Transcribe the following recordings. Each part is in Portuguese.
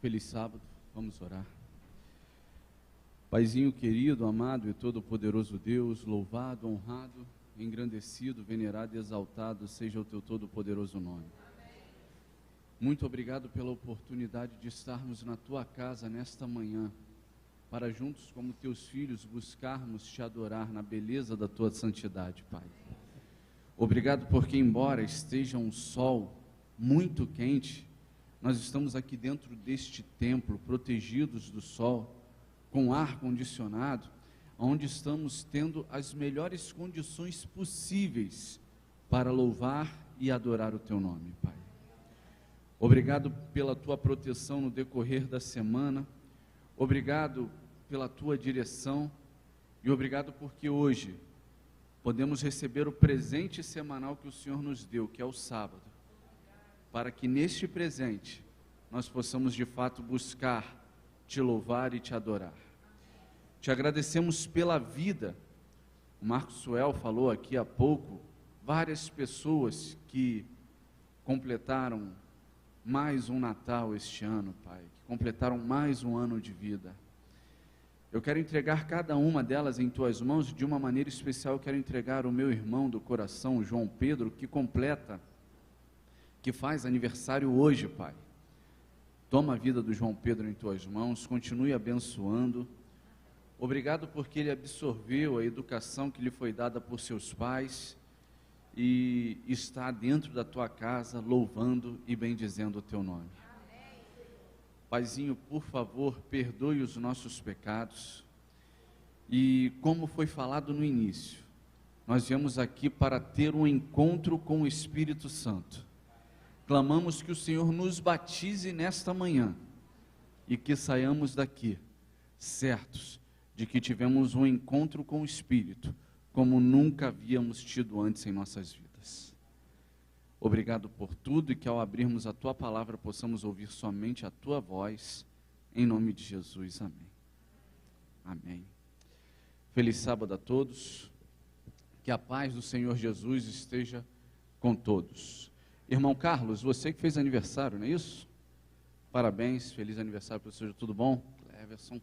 Feliz sábado, vamos orar. Paizinho querido, amado e todo-poderoso Deus, louvado, honrado, engrandecido, venerado e exaltado seja o teu todo-poderoso nome. Muito obrigado pela oportunidade de estarmos na tua casa nesta manhã, para juntos como teus filhos buscarmos te adorar na beleza da tua santidade, Pai. Obrigado porque embora esteja um sol muito quente, nós estamos aqui dentro deste templo, protegidos do sol, com ar condicionado, onde estamos tendo as melhores condições possíveis para louvar e adorar o teu nome, Pai. Obrigado pela tua proteção no decorrer da semana, obrigado pela tua direção e obrigado porque hoje podemos receber o presente semanal que o Senhor nos deu, que é o sábado, para que neste presente nós possamos de fato buscar te louvar e te adorar. Te agradecemos pela vida. O Marcos Suel falou aqui há pouco, várias pessoas que completaram mais um Natal este ano, Pai, que completaram mais um ano de vida. Eu quero entregar cada uma delas em tuas mãos. De uma maneira especial eu quero entregar o meu irmão do coração, o João Pedro, que faz aniversário hoje, Pai. Toma a vida do João Pedro em tuas mãos, continue abençoando. Obrigado porque ele absorveu a educação que lhe foi dada por seus pais e está dentro da tua casa louvando e bendizendo o teu nome. Paizinho, por favor, perdoe os nossos pecados. E como foi falado no início, nós viemos aqui para ter um encontro com o Espírito Santo. Clamamos que o Senhor nos batize nesta manhã e que saiamos daqui certos de que tivemos um encontro com o Espírito como nunca havíamos tido antes em nossas vidas. Obrigado por tudo e que ao abrirmos a tua palavra possamos ouvir somente a tua voz, em nome de Jesus, amém. Amém. Feliz sábado a todos, que a paz do Senhor Jesus esteja com todos. Irmão Carlos, você que fez aniversário, não é isso? Parabéns, feliz aniversário para você, tudo bom? Cleverson.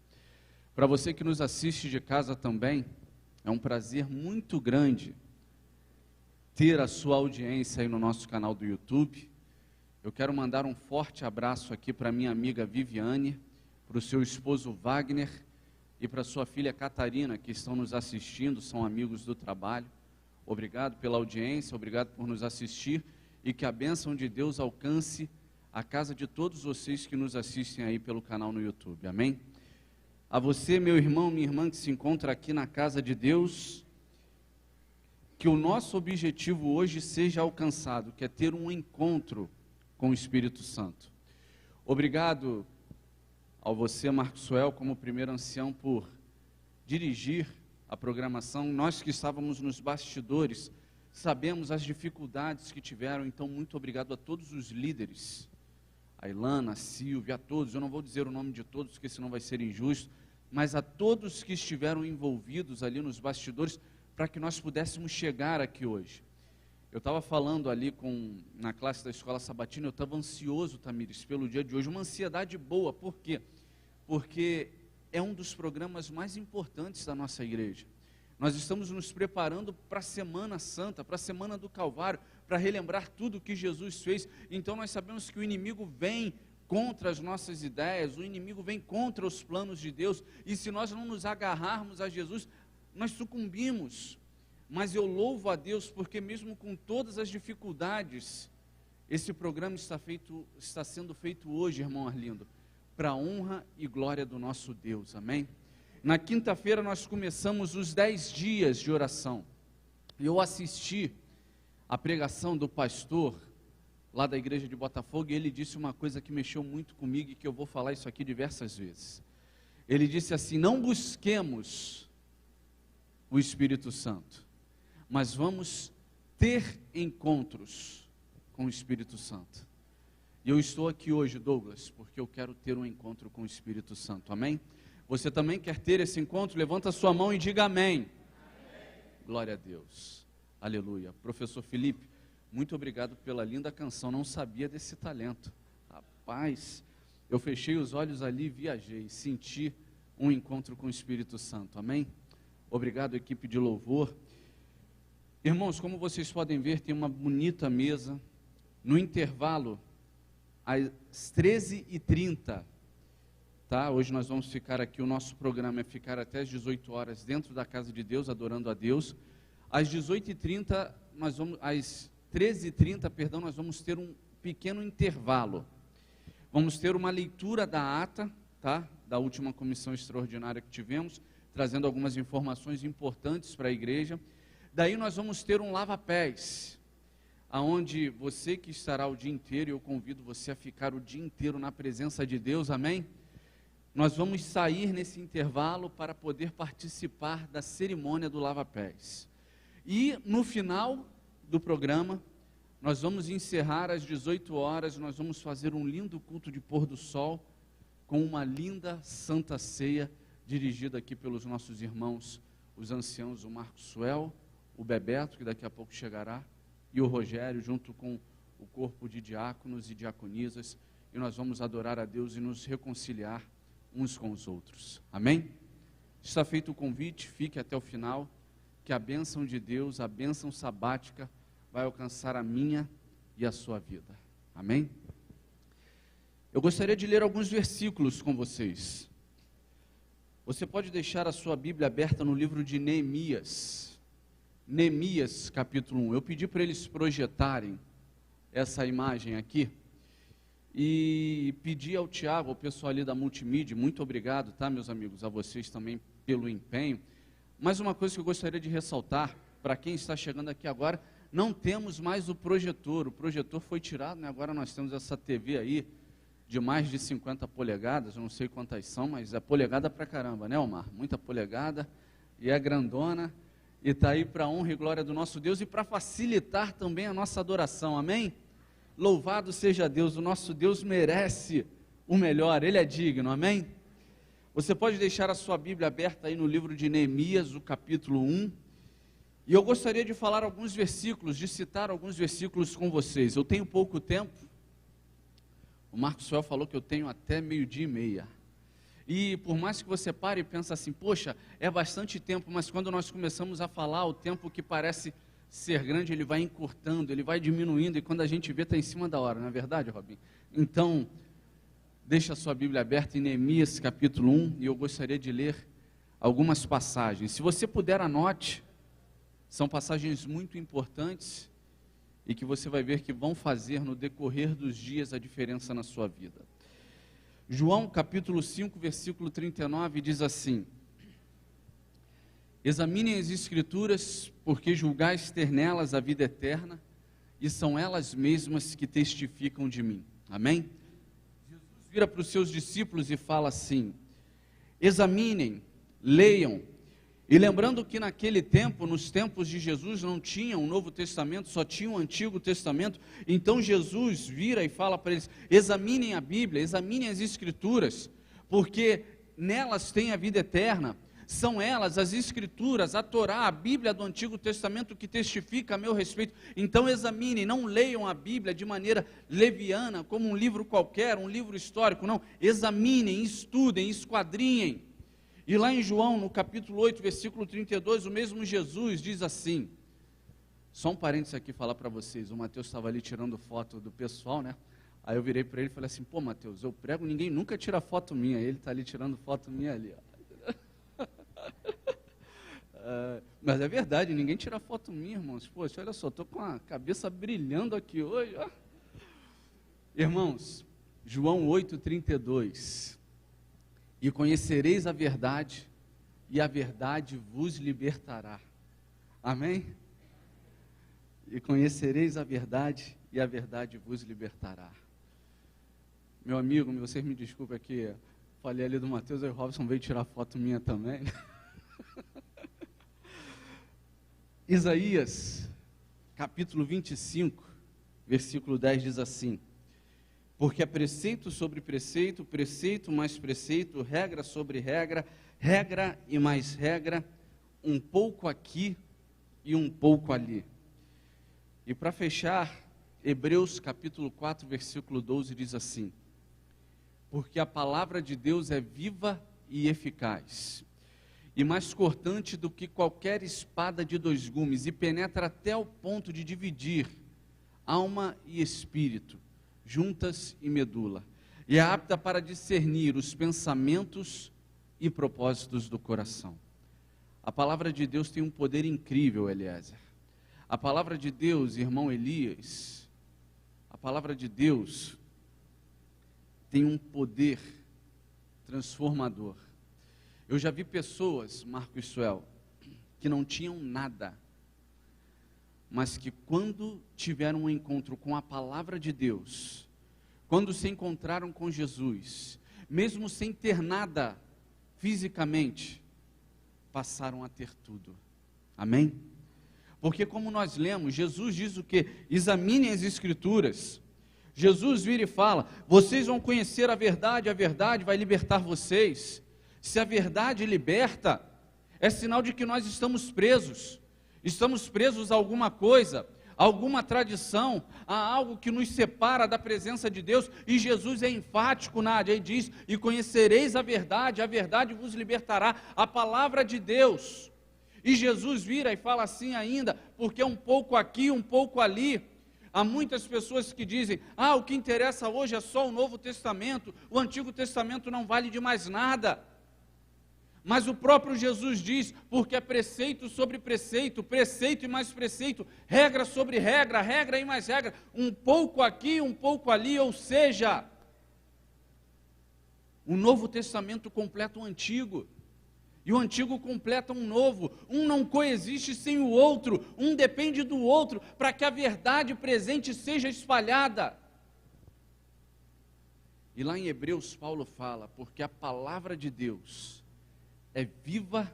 Para você que nos assiste de casa também, é um prazer muito grande ter a sua audiência aí no nosso canal do YouTube. Eu quero mandar um forte abraço aqui para minha amiga Viviane, para o seu esposo Wagner e para sua filha Catarina, que estão nos assistindo, são amigos do trabalho. Obrigado pela audiência, obrigado por nos assistir e que a bênção de Deus alcance a casa de todos vocês que nos assistem aí pelo canal no YouTube, amém? A você, meu irmão, minha irmã que se encontra aqui na casa de Deus, que o nosso objetivo hoje seja alcançado, que é ter um encontro com o Espírito Santo. Obrigado ao você, Marcos Suel, como primeiro ancião, por dirigir a programação. Nós que estávamos nos bastidores, sabemos as dificuldades que tiveram, então muito obrigado a todos os líderes, a Ilana, a Silvia, a todos, eu não vou dizer o nome de todos, porque senão vai ser injusto, mas a todos que estiveram envolvidos ali nos bastidores, para que nós pudéssemos chegar aqui hoje. Eu estava falando ali na classe da escola sabatina, eu estava ansioso, Tamires, pelo dia de hoje, uma ansiedade boa. Por quê? Porque é um dos programas mais importantes da nossa igreja. Nós estamos nos preparando para a Semana Santa, para a Semana do Calvário, para relembrar tudo o que Jesus fez. Então nós sabemos que o inimigo vem contra as nossas ideias, o inimigo vem contra os planos de Deus, e se nós não nos agarrarmos a Jesus, nós sucumbimos. Mas eu louvo a Deus porque mesmo com todas as dificuldades, esse programa está sendo feito hoje, irmão Arlindo, para a honra e glória do nosso Deus, amém? Na quinta-feira nós começamos os 10 dias de oração. Eu assisti a pregação do pastor lá da igreja de Botafogo e ele disse uma coisa que mexeu muito comigo e que eu vou falar isso aqui diversas vezes. Ele disse assim: não busquemos o Espírito Santo, mas vamos ter encontros com o Espírito Santo. E eu estou aqui hoje, Douglas, porque eu quero ter um encontro com o Espírito Santo, amém? Você também quer ter esse encontro? Levanta a sua mão e diga amém. Amém. Glória a Deus, aleluia. Professor Felipe, muito obrigado pela linda canção, não sabia desse talento. Rapaz, eu fechei os olhos ali e viajei, senti um encontro com o Espírito Santo, amém? Obrigado, equipe de louvor. Irmãos, como vocês podem ver, tem uma bonita mesa. No intervalo, às 13h30, tá? Hoje nós vamos ficar aqui, o nosso programa é ficar até às 18 horas dentro da casa de Deus, adorando a Deus. Às 18h30, às 13h30, perdão, nós vamos ter um pequeno intervalo. Vamos ter uma leitura da ata, tá? Da última comissão extraordinária que tivemos, trazendo algumas informações importantes para a igreja. Daí nós vamos ter um lava-pés, aonde você que estará o dia inteiro, eu convido você a ficar o dia inteiro na presença de Deus, amém? Nós vamos sair nesse intervalo para poder participar da cerimônia do lava-pés. E no final do programa, nós vamos encerrar às 18 horas, nós vamos fazer um lindo culto de pôr do sol, com uma linda santa ceia, dirigida aqui pelos nossos irmãos, os anciãos, o Marcos Suel, o Bebeto, que daqui a pouco chegará, e o Rogério, junto com o corpo de diáconos e diaconisas, e nós vamos adorar a Deus e nos reconciliar uns com os outros, amém? Está feito o convite, fique até o final, que a bênção de Deus, a bênção sabática, vai alcançar a minha e a sua vida, amém? Eu gostaria de ler alguns versículos com vocês. Você pode deixar a sua Bíblia aberta no livro de Neemias, Neemias capítulo 1, eu pedi para eles projetarem essa imagem aqui, e pedi ao Tiago, ao pessoal ali da multimídia, muito obrigado, tá, meus amigos, a vocês também pelo empenho. Mas uma coisa que eu gostaria de ressaltar, para quem está chegando aqui agora, não temos mais o projetor foi tirado, né? Agora nós temos essa TV aí, de mais de 50 polegadas, eu não sei quantas são, mas é polegada pra caramba, né, Omar? Muita polegada, e é grandona, e está aí para a honra e glória do nosso Deus, e para facilitar também a nossa adoração, amém? Louvado seja Deus, o nosso Deus merece o melhor, Ele é digno, amém? Você pode deixar a sua Bíblia aberta aí no livro de Neemias, o capítulo 1, e eu gostaria de falar alguns versículos, de citar alguns versículos com vocês. Eu tenho pouco tempo, o Marcos Suel falou que eu tenho até 12:30, e por mais que você pare e pense assim, poxa, é bastante tempo, mas quando nós começamos a falar, o tempo que parece ser grande, ele vai encurtando, ele vai diminuindo, e quando a gente vê, está em cima da hora, não é verdade, Robin? Então, deixa a sua Bíblia aberta em Neemias capítulo 1, e eu gostaria de ler algumas passagens. Se você puder, anote, são passagens muito importantes, e que você vai ver que vão fazer no decorrer dos dias a diferença na sua vida. João capítulo 5, versículo 39 diz assim: examinem as escrituras, porque julgais ter nelas a vida eterna, e são elas mesmas que testificam de mim, amém? Jesus vira para os seus discípulos e fala assim: examinem, leiam, e lembrando que naquele tempo, nos tempos de Jesus, não tinha um Novo Testamento, só tinha um Antigo Testamento, então Jesus vira e fala para eles: examinem a Bíblia, examinem as Escrituras, porque nelas tem a vida eterna, são elas, as Escrituras, a Torá, a Bíblia do Antigo Testamento que testifica a meu respeito. Então examinem, não leiam a Bíblia de maneira leviana, como um livro qualquer, um livro histórico, não, examinem, estudem, esquadrinhem. E lá em João, no capítulo 8, versículo 32, o mesmo Jesus diz assim, só um parênteses aqui falar para vocês, o Mateus estava ali tirando foto do pessoal, né? Aí eu virei para ele e falei assim, pô, Mateus, eu prego, ninguém nunca tira foto minha, ele está ali tirando foto minha ali, ó. Mas é verdade, ninguém tira foto minha, irmãos. Poxa, olha só, estou com a cabeça brilhando aqui hoje, ó. Irmãos, João 8:32, e conhecereis a verdade, e a verdade vos libertará. Amém? E conhecereis a verdade, e a verdade vos libertará. Meu amigo, vocês me desculpem aqui, falei ali do Mateus, aí o Robson veio tirar foto minha também. Isaías, capítulo 25, versículo 10 diz assim: porque é preceito sobre preceito, preceito mais preceito, regra sobre regra, regra e mais regra, um pouco aqui e um pouco ali. E para fechar, Hebreus capítulo 4, versículo 12 diz assim: porque a palavra de Deus é viva e eficaz, e mais cortante do que qualquer espada de dois gumes, e penetra até o ponto de dividir alma e espírito, juntas e medula, e é apta para discernir os pensamentos e propósitos do coração. A palavra de Deus tem um poder incrível, Eliezer. A palavra de Deus, irmão Elias, a palavra de Deus tem um poder transformador. Eu já vi pessoas, Marco e Suel, que não tinham nada, mas que quando tiveram um encontro com a palavra de Deus, quando se encontraram com Jesus, mesmo sem ter nada fisicamente, passaram a ter tudo. Amém? Porque como nós lemos, Jesus diz o quê? Examinem as Escrituras. Jesus vira e fala, vocês vão conhecer a verdade vai libertar vocês. Se a verdade liberta, é sinal de que nós estamos presos a alguma coisa, a alguma tradição, a algo que nos separa da presença de Deus, e Jesus é enfático, Nádia, e diz, e conhecereis a verdade vos libertará, a palavra de Deus. E Jesus vira e fala assim ainda, porque é um pouco aqui, um pouco ali. Há muitas pessoas que dizem, o que interessa hoje é só o Novo Testamento, o Antigo Testamento não vale de mais nada. Mas o próprio Jesus diz, porque é preceito sobre preceito, preceito e mais preceito, regra sobre regra, regra e mais regra, um pouco aqui, um pouco ali, ou seja, o Novo Testamento completa o Antigo, e o Antigo completa um novo, um não coexiste sem o outro, um depende do outro, para que a verdade presente seja espalhada. E lá em Hebreus, Paulo fala, porque a palavra de Deus é viva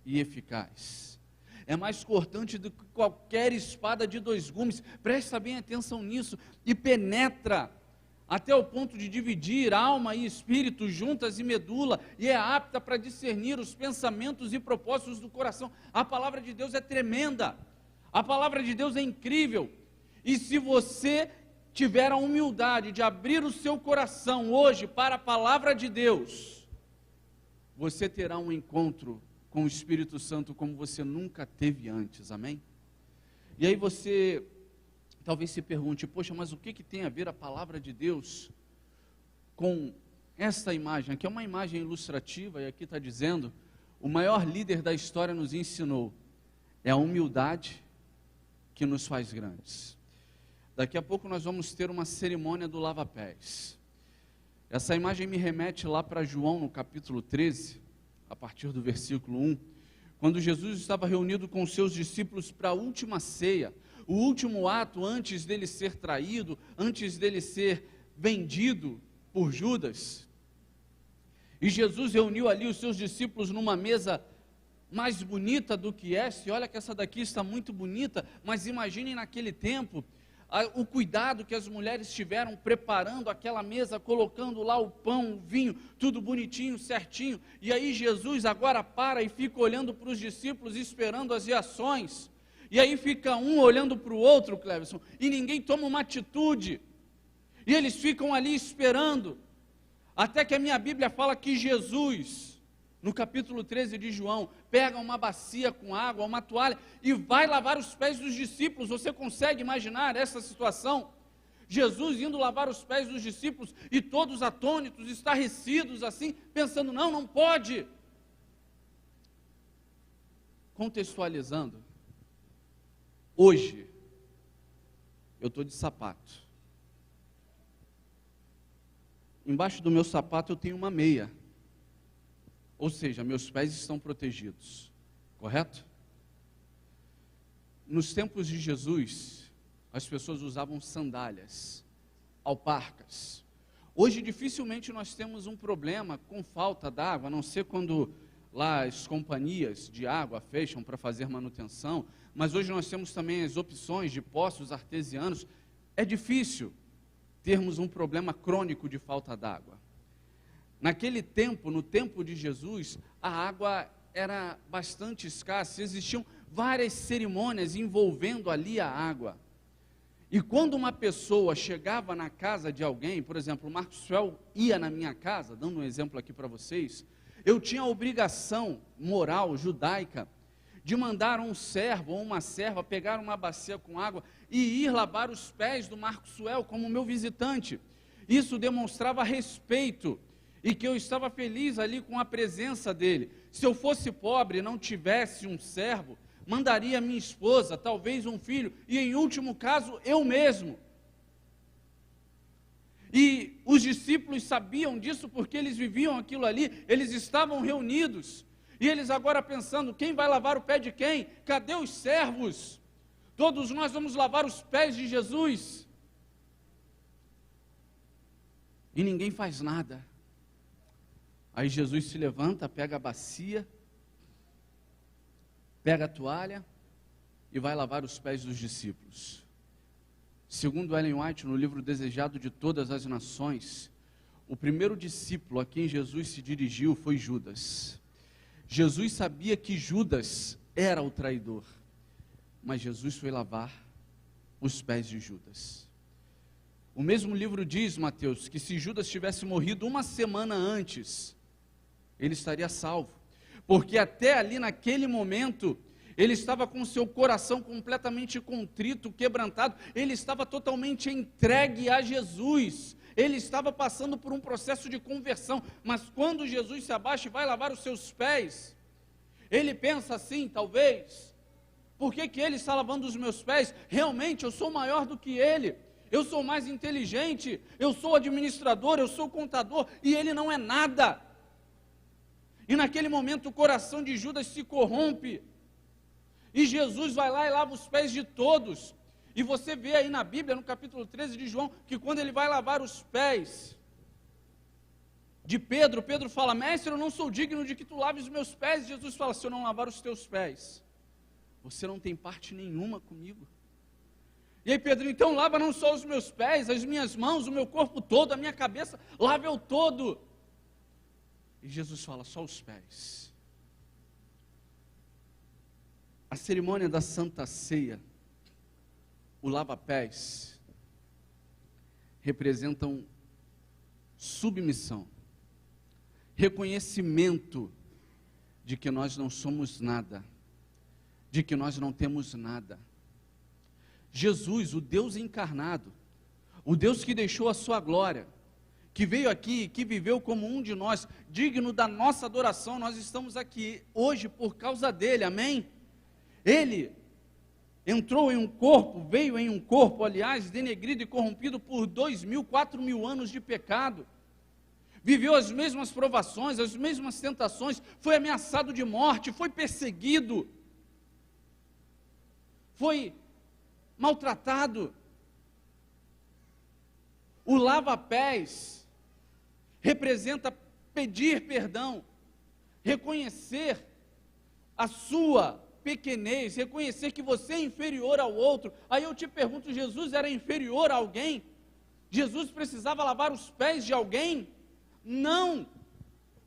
e eficaz, é mais cortante do que qualquer espada de dois gumes, presta bem atenção nisso, e penetra até o ponto de dividir alma e espírito, juntas e medula, e é apta para discernir os pensamentos e propósitos do coração. A palavra de Deus é tremenda, a palavra de Deus é incrível, e se você tiver a humildade de abrir o seu coração hoje para a palavra de Deus, você terá um encontro com o Espírito Santo como você nunca teve antes, amém? E aí você talvez se pergunte, poxa, mas o que tem a ver a palavra de Deus com esta imagem? Aqui é uma imagem ilustrativa, e aqui está dizendo, o maior líder da história nos ensinou, é a humildade que nos faz grandes. Daqui a pouco nós vamos ter uma cerimônia do lava-pés. Essa imagem me remete lá para João, no capítulo 13, a partir do versículo 1, quando Jesus estava reunido com os seus discípulos para a última ceia, o último ato antes dele ser traído, antes dele ser vendido por Judas. E Jesus reuniu ali os seus discípulos numa mesa mais bonita do que essa, e olha que essa daqui está muito bonita, mas imaginem naquele tempo, o cuidado que as mulheres tiveram preparando aquela mesa, colocando lá o pão, o vinho, tudo bonitinho, certinho, e aí Jesus agora para e fica olhando para os discípulos, esperando as reações, e aí fica um olhando para o outro, Cleverson, e ninguém toma uma atitude, e eles ficam ali esperando, até que a minha Bíblia fala que Jesus, no capítulo 13 de João, pega uma bacia com água, uma toalha, e vai lavar os pés dos discípulos. Você consegue imaginar essa situação? Jesus indo lavar os pés dos discípulos, e todos atônitos, estarrecidos assim, pensando, não pode. Contextualizando, hoje, eu estou de sapato. Embaixo do meu sapato eu tenho uma meia. Ou seja, meus pés estão protegidos, correto? Nos tempos de Jesus, as pessoas usavam sandálias, alparcas. Hoje, dificilmente nós temos um problema com falta d'água, a não ser quando lá as companhias de água fecham para fazer manutenção, mas hoje nós temos também as opções de poços artesianos. É difícil termos um problema crônico de falta d'água. Naquele tempo, no tempo de Jesus, a água era bastante escassa, existiam várias cerimônias envolvendo ali a água. E quando uma pessoa chegava na casa de alguém, por exemplo, o Marcos Suel ia na minha casa, dando um exemplo aqui para vocês, eu tinha a obrigação moral, judaica, de mandar um servo ou uma serva pegar uma bacia com água e ir lavar os pés do Marcos Suel como meu visitante. Isso demonstrava respeito e que eu estava feliz ali com a presença dele. Se eu fosse pobre e não tivesse um servo, mandaria minha esposa, talvez um filho, e em último caso, eu mesmo. E os discípulos sabiam disso porque eles viviam aquilo ali, eles estavam reunidos, e eles agora pensando, quem vai lavar o pé de quem? Cadê os servos? Todos nós vamos lavar os pés de Jesus. E ninguém faz nada. Aí Jesus se levanta, pega a bacia, pega a toalha e vai lavar os pés dos discípulos. Segundo Ellen White, no livro Desejado de Todas as Nações, o primeiro discípulo a quem Jesus se dirigiu foi Judas. Jesus sabia que Judas era o traidor, mas Jesus foi lavar os pés de Judas. O mesmo livro diz, Mateus, que se Judas tivesse morrido uma semana antes, ele estaria salvo. Porque até ali naquele momento, ele estava com seu coração completamente contrito, quebrantado, ele estava totalmente entregue a Jesus, ele estava passando por um processo de conversão, mas quando Jesus se abaixa e vai lavar os seus pés, ele pensa assim, talvez, por que ele está lavando os meus pés? Realmente eu sou maior do que ele, eu sou mais inteligente, eu sou administrador, eu sou contador, e ele não é nada. E naquele momento o coração de Judas se corrompe, e Jesus vai lá e lava os pés de todos. E você vê aí na Bíblia, no capítulo 13 de João, que quando ele vai lavar os pés de Pedro, Pedro fala, mestre, eu não sou digno de que tu laves os meus pés. E Jesus fala, se eu não lavar os teus pés, você não tem parte nenhuma comigo. E aí Pedro, então lava não só os meus pés, as minhas mãos, o meu corpo todo, a minha cabeça, lava eu todo. E Jesus fala, só os pés. A cerimônia da Santa Ceia, o lava-pés, representam submissão, reconhecimento de que nós não somos nada, de que nós não temos nada. Jesus, o Deus encarnado, o Deus que deixou a sua glória, que veio aqui, que viveu como um de nós, digno da nossa adoração, nós estamos aqui hoje por causa dele, amém? Ele entrou em um corpo, veio em um corpo, aliás, denegrido e corrompido por 2.000, 4.000 anos de pecado, viveu as mesmas provações, as mesmas tentações, foi ameaçado de morte, foi perseguido, foi maltratado. O lava-pés representa pedir perdão, reconhecer a sua pequenez, reconhecer que você é inferior ao outro. Aí eu te pergunto, Jesus era inferior a alguém? Jesus precisava lavar os pés de alguém? Não,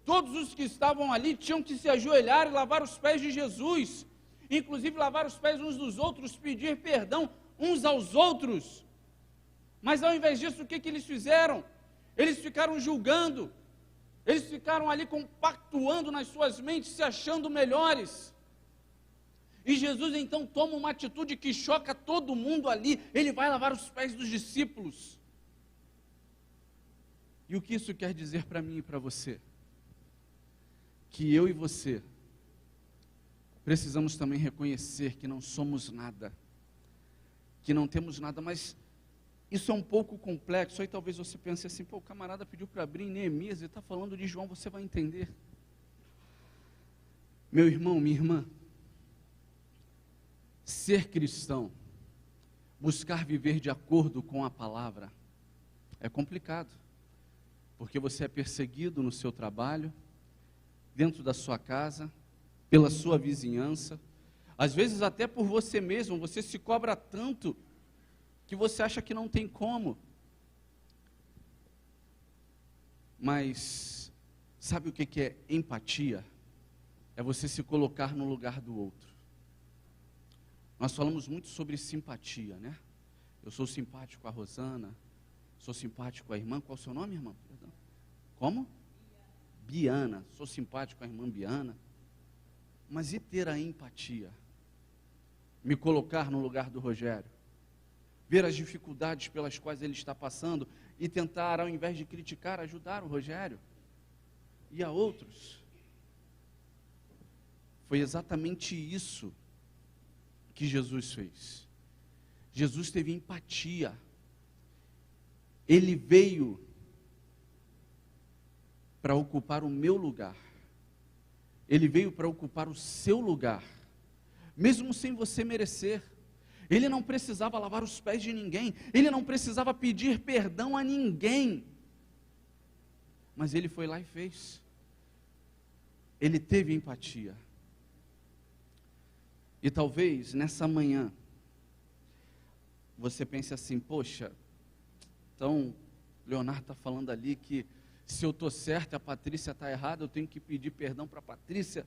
todos os que estavam ali tinham que se ajoelhar e lavar os pés de Jesus, inclusive lavar os pés uns dos outros, pedir perdão uns aos outros. Mas ao invés disso, o que eles fizeram? Eles ficaram julgando, eles ficaram ali compactuando nas suas mentes, se achando melhores. E Jesus então toma uma atitude que choca todo mundo ali, ele vai lavar os pés dos discípulos. E o que isso quer dizer para mim e para você? Que eu e você precisamos também reconhecer que não somos nada, que não temos nada, mas isso é um pouco complexo. Aí talvez você pense assim, pô, o camarada pediu para abrir em Neemias, ele está falando de João, você vai entender. Meu irmão, minha irmã, ser cristão, buscar viver de acordo com a palavra, é complicado, porque você é perseguido no seu trabalho, dentro da sua casa, pela sua vizinhança, às vezes até por você mesmo, você se cobra tanto, que você acha que não tem como. Mas, sabe o que é empatia? É você se colocar no lugar do outro. Nós falamos muito sobre simpatia, né? Eu sou simpático à Rosana, sou simpático à irmã. Qual é o seu nome, irmã? Perdão. Como? Biana. Sou simpático à irmã Biana. Mas e ter a empatia? Me colocar no lugar do Rogério? Ver as dificuldades pelas quais ele está passando e tentar, ao invés de criticar, ajudar o Rogério e a outros. Foi exatamente isso que Jesus fez. Jesus teve empatia. Ele veio para ocupar o meu lugar. Ele veio para ocupar o seu lugar, mesmo sem você merecer. Ele não precisava lavar os pés de ninguém, ele não precisava pedir perdão a ninguém, mas ele foi lá e fez. Ele teve empatia. E talvez nessa manhã você pense assim: poxa, então Leonardo está falando ali que se eu estou certo e a Patrícia está errada, eu tenho que pedir perdão para a Patrícia.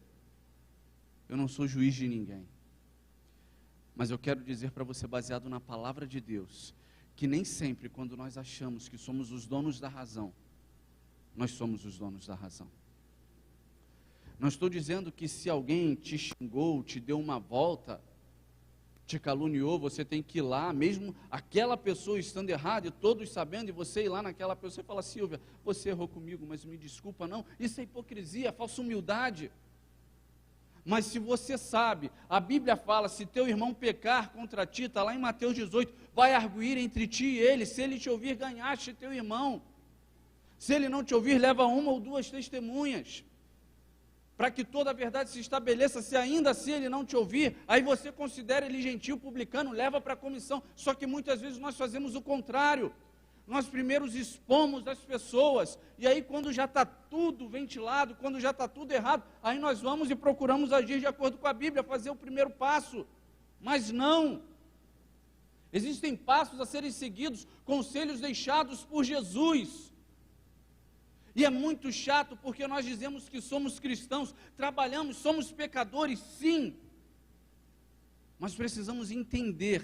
Eu não sou juiz de ninguém. Mas eu quero dizer para você, baseado na palavra de Deus, que nem sempre quando nós achamos que somos os donos da razão, nós somos os donos da razão. Não estou dizendo que se alguém te xingou, te deu uma volta, te caluniou, você tem que ir lá, mesmo aquela pessoa estando errada e todos sabendo, e você ir lá naquela pessoa e falar: Silvia, você errou comigo, mas me desculpa. Não, isso é hipocrisia, é falsa humildade. Mas se você sabe, a Bíblia fala: se teu irmão pecar contra ti, está lá em Mateus 18, vai arguir entre ti e ele. Se ele te ouvir, ganhaste teu irmão. Se ele não te ouvir, leva uma ou duas testemunhas, para que toda a verdade se estabeleça. Se ainda assim ele não te ouvir, aí você considera ele gentil, publicano, leva para a comissão. Só que muitas vezes nós fazemos o contrário. Nós primeiro expomos as pessoas, e aí quando já está tudo ventilado, quando já está tudo errado, aí nós vamos e procuramos agir de acordo com a Bíblia, fazer o primeiro passo. Mas não. Existem passos a serem seguidos, conselhos deixados por Jesus. E é muito chato porque nós dizemos que somos cristãos, trabalhamos, somos pecadores, sim. Mas precisamos entender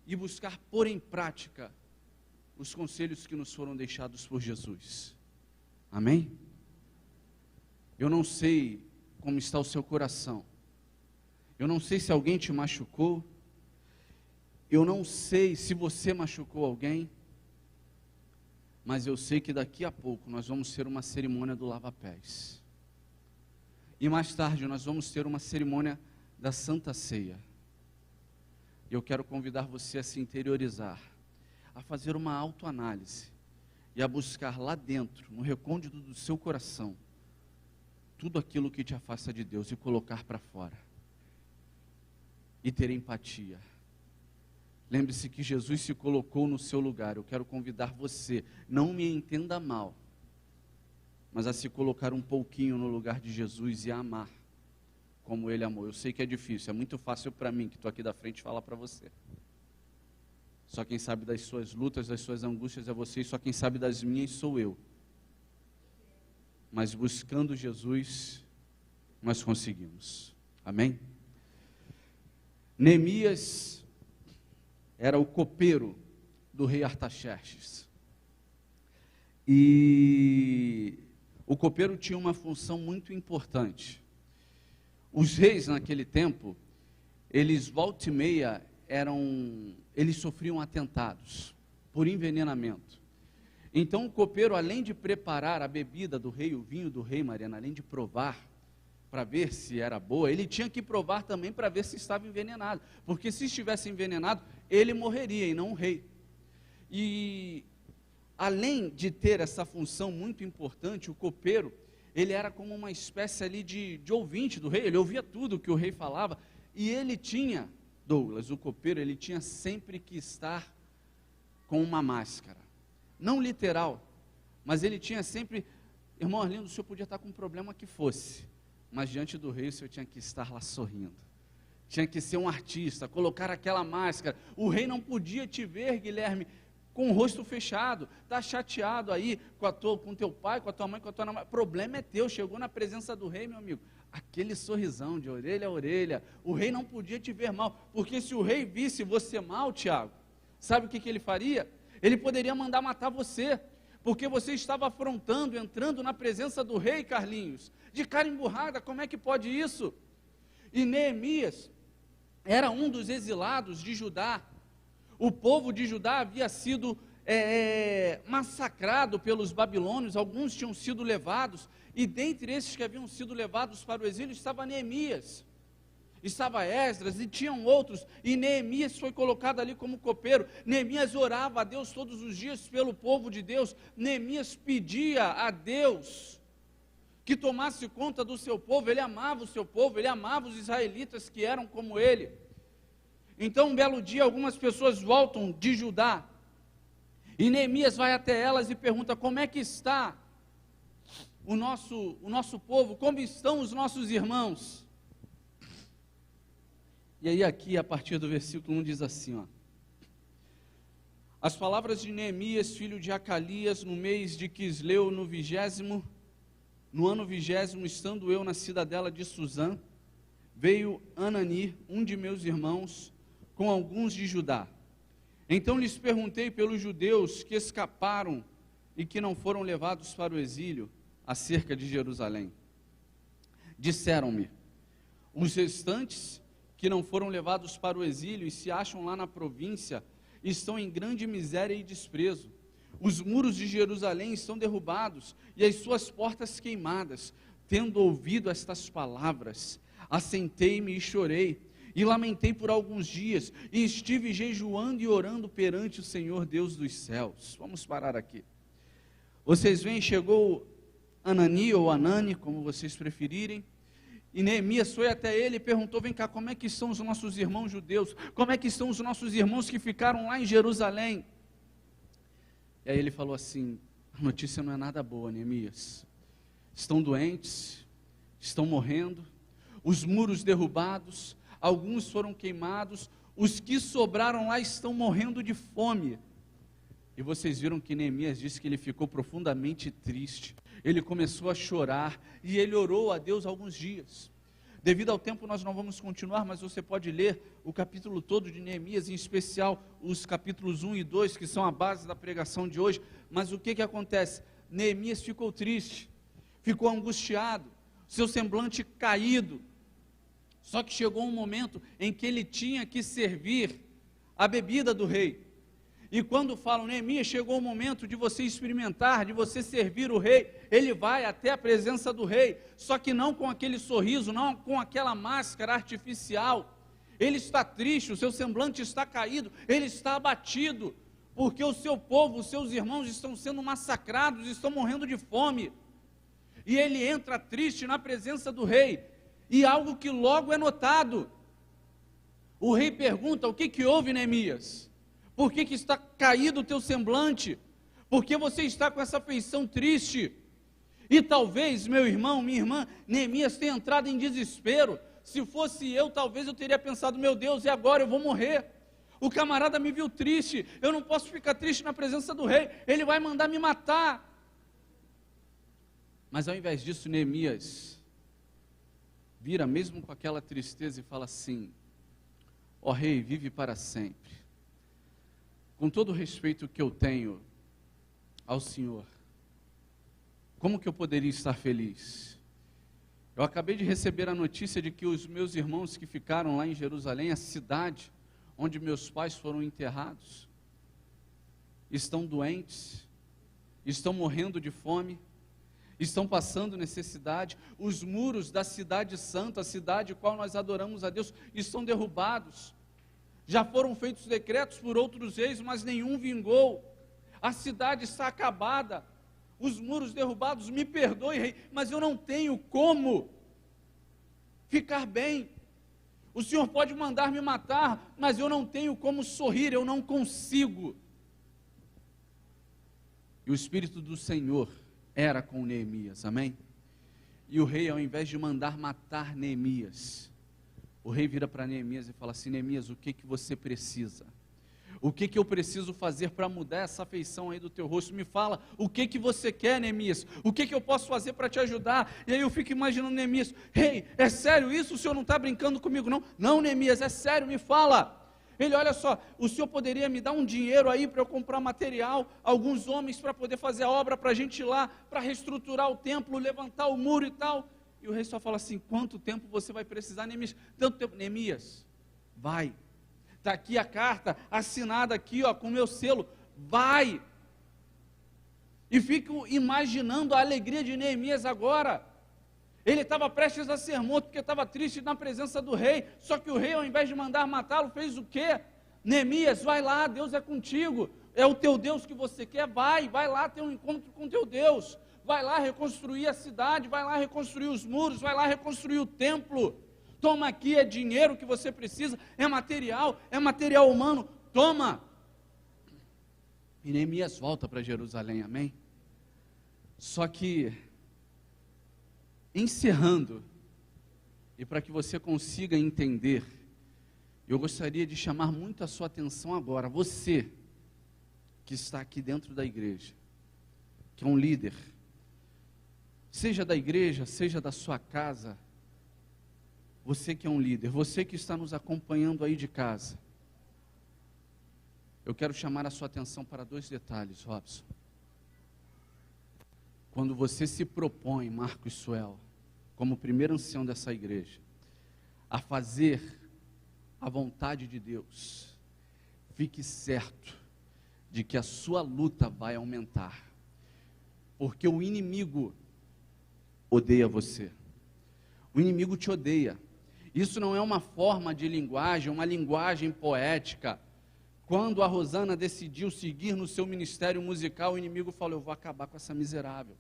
e buscar pôr em prática os conselhos que nos foram deixados por Jesus. Amém? Eu não sei como está o seu coração. Eu não sei se alguém te machucou. Eu não sei se você machucou alguém. Mas eu sei que daqui a pouco nós vamos ter uma cerimônia do lava-pés. E mais tarde nós vamos ter uma cerimônia da Santa Ceia. E eu quero convidar você a se interiorizar, a fazer uma autoanálise e a buscar lá dentro, no recôndito do seu coração, tudo aquilo que te afasta de Deus e colocar para fora. E ter empatia. Lembre-se que Jesus se colocou no seu lugar. Eu quero convidar você, não me entenda mal, mas a se colocar um pouquinho no lugar de Jesus e a amar como Ele amou. Eu sei que é difícil, é muito fácil para mim, que estou aqui da frente, falar para você. Só quem sabe das suas lutas, das suas angústias é você, e só quem sabe das minhas sou eu. Mas buscando Jesus, nós conseguimos. Amém? Neemias era o copeiro do rei Artaxerxes. E o copeiro tinha uma função muito importante. Os reis naquele tempo, eles volta e meia eles sofriam atentados por envenenamento. Então o copeiro, além de preparar a bebida do rei, o vinho do rei, Mariana, além de provar para ver se era boa, ele tinha que provar também para ver se estava envenenado, porque se estivesse envenenado, ele morreria e não o rei. E além de ter essa função muito importante, o copeiro, ele era como uma espécie ali de ouvinte do rei, ele ouvia tudo que o rei falava, e ele tinha, Douglas, o copeiro, ele tinha sempre que estar com uma máscara, não literal, mas ele tinha sempre, irmão Arlindo, o senhor podia estar com um problema que fosse, mas diante do rei o senhor tinha que estar lá sorrindo, tinha que ser um artista, colocar aquela máscara. O rei não podia te ver, Guilherme, com o rosto fechado, está chateado aí com teu pai, com a tua mãe, com a tua namorada, o problema é teu, chegou na presença do rei, meu amigo, aquele sorrisão de orelha a orelha. O rei não podia te ver mal, porque se o rei visse você mal, Tiago, sabe o que ele faria? Ele poderia mandar matar você, porque você estava afrontando, entrando na presença do rei, Carlinhos, de cara emburrada. Como é que pode isso? E Neemias era um dos exilados de Judá. O povo de Judá havia sido massacrado pelos babilônios, alguns tinham sido levados, e dentre esses que haviam sido levados para o exílio estava Neemias, estava Esdras e tinham outros, e Neemias foi colocado ali como copeiro. Neemias orava a Deus todos os dias pelo povo de Deus. Neemias pedia a Deus que tomasse conta do seu povo. Ele amava o seu povo, ele amava os israelitas que eram como ele. Então um belo dia algumas pessoas voltam de Judá, e Neemias vai até elas e pergunta: como é que está o nosso povo, como estão os nossos irmãos? E aí aqui, a partir do versículo 1, diz assim, ó: as palavras de Neemias, filho de Acalias, no mês de Quisleu, no ano 20º, estando eu na cidadela de Suzã, veio Anani, um de meus irmãos, com alguns de Judá. Então lhes perguntei pelos judeus que escaparam e que não foram levados para o exílio, acerca de Jerusalém. Disseram-me: os restantes que não foram levados para o exílio e se acham lá na província, estão em grande miséria e desprezo. Os muros de Jerusalém estão derrubados e as suas portas queimadas. Tendo ouvido estas palavras, assentei-me e chorei, e lamentei por alguns dias, e estive jejuando e orando perante o Senhor Deus dos céus. Vamos parar aqui. Vocês veem, chegou Anani ou Anani, como vocês preferirem, e Neemias foi até ele e perguntou: vem cá, como é que estão os nossos irmãos judeus? Como é que estão os nossos irmãos que ficaram lá em Jerusalém? E aí ele falou assim: a notícia não é nada boa, Neemias. Estão doentes, estão morrendo, os muros derrubados, alguns foram queimados, os que sobraram lá estão morrendo de fome. E vocês viram que Neemias disse que ele ficou profundamente triste, ele começou a chorar, e ele orou a Deus alguns dias. Devido ao tempo nós não vamos continuar, mas você pode ler o capítulo todo de Neemias, em especial os capítulos 1 e 2, que são a base da pregação de hoje. Mas o que acontece? Neemias ficou triste, ficou angustiado, seu semblante caído. Só que chegou um momento em que ele tinha que servir a bebida do rei. E quando falam, Neemias, chegou o momento de você experimentar, de você servir o rei, ele vai até a presença do rei, só que não com aquele sorriso, não com aquela máscara artificial. Ele está triste, o seu semblante está caído, ele está abatido, porque o seu povo, os seus irmãos estão sendo massacrados, estão morrendo de fome. E ele entra triste na presença do rei, e algo que logo é notado. O rei pergunta: o que houve, Neemias? Por que está caído o teu semblante? Por que você está com essa feição triste? E talvez, meu irmão, minha irmã, Neemias tenha entrado em desespero. Se fosse eu, talvez eu teria pensado: meu Deus, e agora eu vou morrer. O camarada me viu triste, eu não posso ficar triste na presença do rei, ele vai mandar me matar. Mas ao invés disso, Neemias vira mesmo com aquela tristeza e fala assim: ó rei, vive para sempre. Com todo o respeito que eu tenho ao Senhor, como que eu poderia estar feliz? Eu acabei de receber a notícia de que os meus irmãos que ficaram lá em Jerusalém, a cidade onde meus pais foram enterrados, estão doentes, estão morrendo de fome, estão passando necessidade. Os muros da cidade santa, a cidade qual nós adoramos a Deus, estão derrubados. Já foram feitos decretos por outros reis, mas nenhum vingou. A cidade está acabada, os muros derrubados. Me perdoe, rei, mas eu não tenho como ficar bem. O Senhor pode mandar me matar, mas eu não tenho como sorrir, eu não consigo. E o Espírito do Senhor era com Neemias, amém? E o rei, ao invés de mandar matar Neemias, o rei vira para Neemias e fala assim: Neemias, o que você precisa? O que eu preciso fazer para mudar essa feição aí do teu rosto? Me fala, o que você quer, Neemias? O que eu posso fazer para te ajudar? E aí eu fico imaginando Neemias, hey, é sério isso? O senhor não está brincando comigo não? Não, Neemias, é sério, me fala. Ele, olha só, o senhor poderia me dar um dinheiro aí para eu comprar material, alguns homens para poder fazer a obra para a gente ir lá, para reestruturar o templo, levantar o muro e tal. E o rei só fala assim, quanto tempo você vai precisar, Neemias? Tanto tempo, Neemias, vai. Está aqui a carta, assinada aqui, ó, com o meu selo, vai. E fico imaginando a alegria de Neemias agora. Ele estava prestes a ser morto, porque estava triste na presença do rei, só que o rei, ao invés de mandar matá-lo, fez o quê? Neemias, vai lá, Deus é contigo, é o teu Deus que você quer, vai lá ter um encontro com o teu Deus, vai lá reconstruir a cidade, vai lá reconstruir os muros, vai lá reconstruir o templo, toma aqui, é dinheiro que você precisa, é material humano, toma. E Neemias volta para Jerusalém, amém? Só que, encerrando, e para que você consiga entender, eu gostaria de chamar muito a sua atenção agora, você que está aqui dentro da igreja, que é um líder, seja da igreja, seja da sua casa, você que é um líder, você que está nos acompanhando aí de casa, eu quero chamar a sua atenção para 2 detalhes, Robson. Quando você se propõe, Marco e Suel, como primeiro ancião dessa igreja, a fazer a vontade de Deus, fique certo de que a sua luta vai aumentar, porque o inimigo odeia você, o inimigo te odeia. Isso não é uma forma de linguagem, uma linguagem poética. Quando a Rosana decidiu seguir no seu ministério musical, o inimigo falou, eu vou acabar com essa miserável.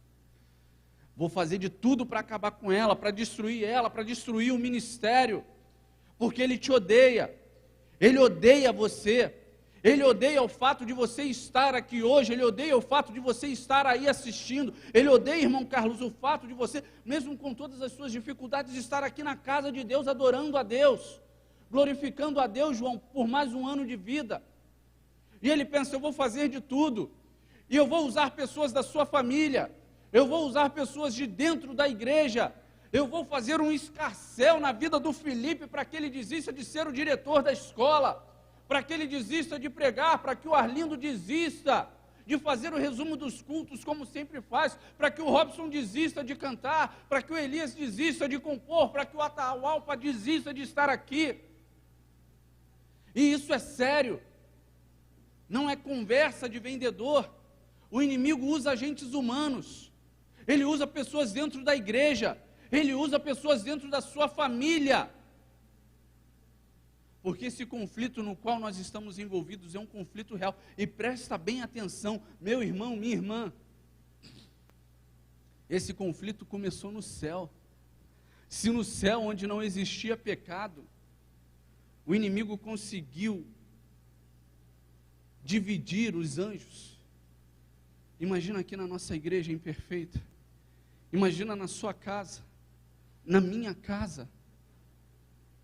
Vou fazer de tudo para acabar com ela, para destruir o ministério, porque ele te odeia, ele odeia você, ele odeia o fato de você estar aqui hoje, ele odeia o fato de você estar aí assistindo, ele odeia, irmão Carlos, o fato de você, mesmo com todas as suas dificuldades, estar aqui na casa de Deus, adorando a Deus, glorificando a Deus, João, por mais um ano de vida. E ele pensa, eu vou fazer de tudo, e eu vou usar pessoas da sua família, eu vou usar pessoas de dentro da igreja, eu vou fazer um escarcéu na vida do Felipe para que ele desista de ser o diretor da escola, para que ele desista de pregar, para que o Arlindo desista de fazer o resumo dos cultos como sempre faz, para que o Robson desista de cantar, para que o Elias desista de compor, para que o Atahualpa desista de estar aqui. E isso é sério, não é conversa de vendedor. O inimigo usa agentes humanos, ele usa pessoas dentro da igreja, ele usa pessoas dentro da sua família, porque esse conflito no qual nós estamos envolvidos é um conflito real, e presta bem atenção, meu irmão, minha irmã, esse conflito começou no céu. Se no céu, onde não existia pecado, o inimigo conseguiu dividir os anjos, imagina aqui na nossa igreja imperfeita, imagina na sua casa, na minha casa.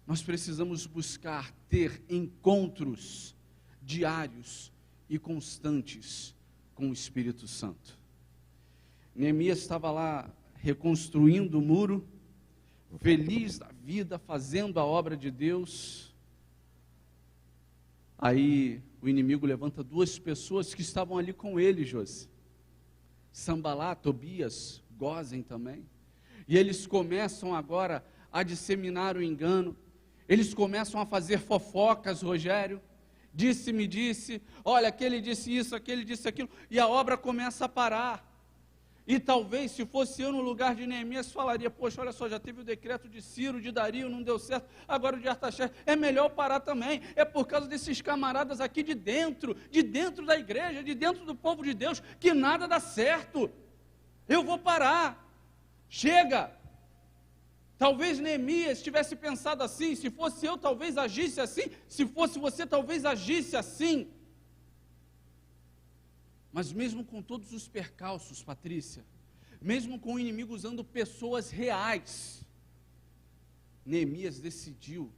Nós precisamos buscar ter encontros diários e constantes com o Espírito Santo. Neemias estava lá reconstruindo o muro, feliz da vida, fazendo a obra de Deus. Aí o inimigo levanta 2 pessoas que estavam ali com ele, Josi. Sambalá, Tobias, Gozem também. E eles começam agora a disseminar o engano. Eles começam a fazer fofocas, Rogério. Disse-me disse, olha, aquele disse isso, aquele disse aquilo. E a obra começa a parar. E talvez, se fosse eu no lugar de Neemias, falaria, poxa, olha só, já teve o decreto de Ciro, de Dario, não deu certo, agora o de Artaxerxes, é melhor parar também, é por causa desses camaradas aqui de dentro da igreja, de dentro do povo de Deus, que nada dá certo, eu vou parar, chega. Talvez Neemias tivesse pensado assim, se fosse eu talvez agisse assim, se fosse você talvez agisse assim. Mas mesmo com todos os percalços, Patrícia, mesmo com o inimigo usando pessoas reais, Neemias decidiu